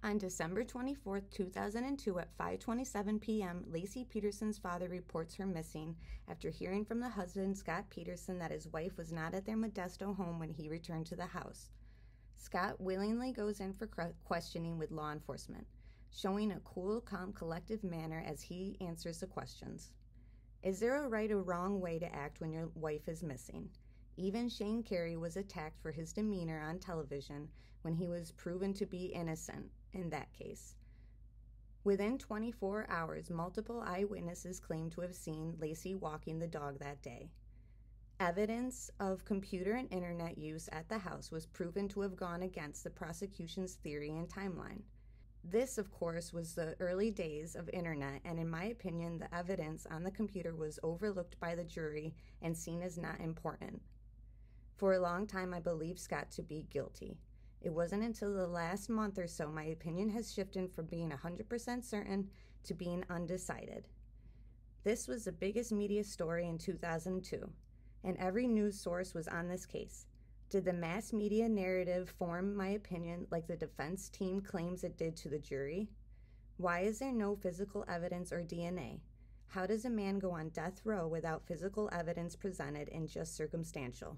On December 24, 2002 at 5:27 p.m., Laci Peterson's father reports her missing after hearing from the husband, Scott Peterson, that his wife was not at their Modesto home when he returned to the house. Scott willingly goes in for questioning with law enforcement, showing a cool, calm, collective manner as he answers the questions. Is there a right or wrong way to act when your wife is missing? Even Shane Carey was attacked for his demeanor on television when he was proven to be innocent in that case. Within 24 hours, multiple eyewitnesses claimed to have seen Laci walking the dog that day. Evidence of computer and internet use at the house was proven to have gone against the prosecution's theory and timeline. This, of course, was the early days of internet, and in my opinion, the evidence on the computer was overlooked by the jury and seen as not important. For a long time, I believed Scott to be guilty. It wasn't until the last month or so my opinion has shifted from being 100% certain to being undecided. This was the biggest media story in 2002, and every news source was on this case. Did the mass media narrative form my opinion like the defense team claims it did to the jury? Why is there no physical evidence or DNA? How does a man go on death row without physical evidence presented and just circumstantial?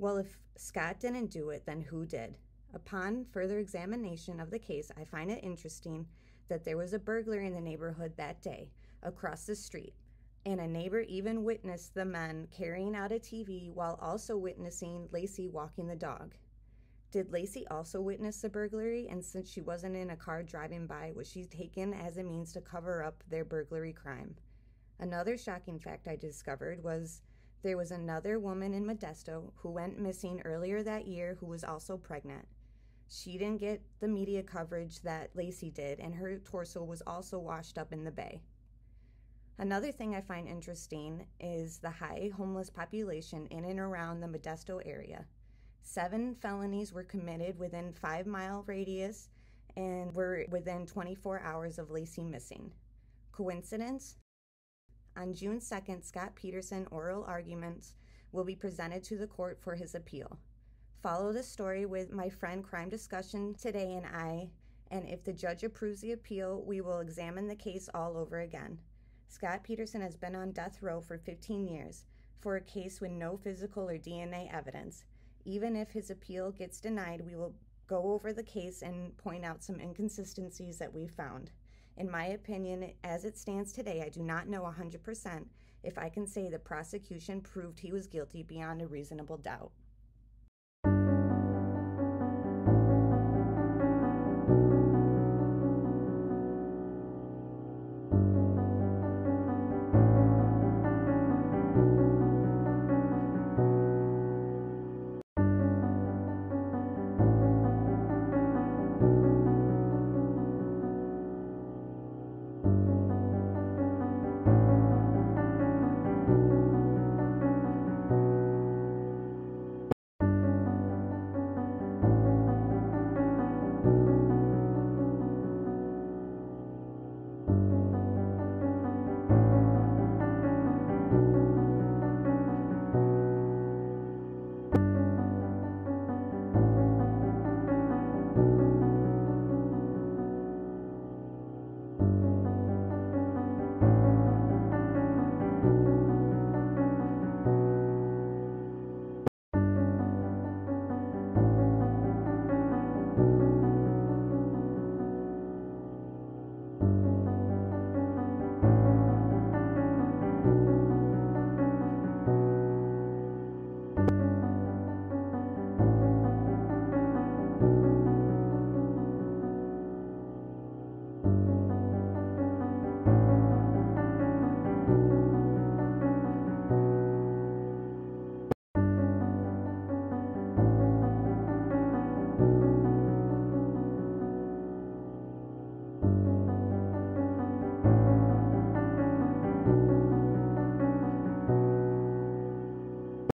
Well, if Scott didn't do it, then who did? Upon further examination of the case, I find it interesting that there was a burglary in the neighborhood that day, across the street, and a neighbor even witnessed the men carrying out a TV while also witnessing Laci walking the dog. Did Laci also witness the burglary, and since she wasn't in a car driving by, was she taken as a means to cover up their burglary crime? Another shocking fact I discovered was there was another woman in Modesto who went missing earlier that year who was also pregnant. She didn't get the media coverage that Laci did, and her torso was also washed up in the bay. Another thing I find interesting is the high homeless population in and around the Modesto area. 7 felonies were committed within 5-mile radius and were within 24 hours of Laci missing. Coincidence? On June 2nd, Scott Peterson oral arguments will be presented to the court for his appeal. Follow the story with my friend Crime Discussion Today and I, and if the judge approves the appeal, we will examine the case all over again. Scott Peterson has been on death row for 15 years for a case with no physical or DNA evidence. Even if his appeal gets denied, we will go over the case and point out some inconsistencies that we've found. In my opinion, as it stands today, I do not know 100% if I can say the prosecution proved he was guilty beyond a reasonable doubt.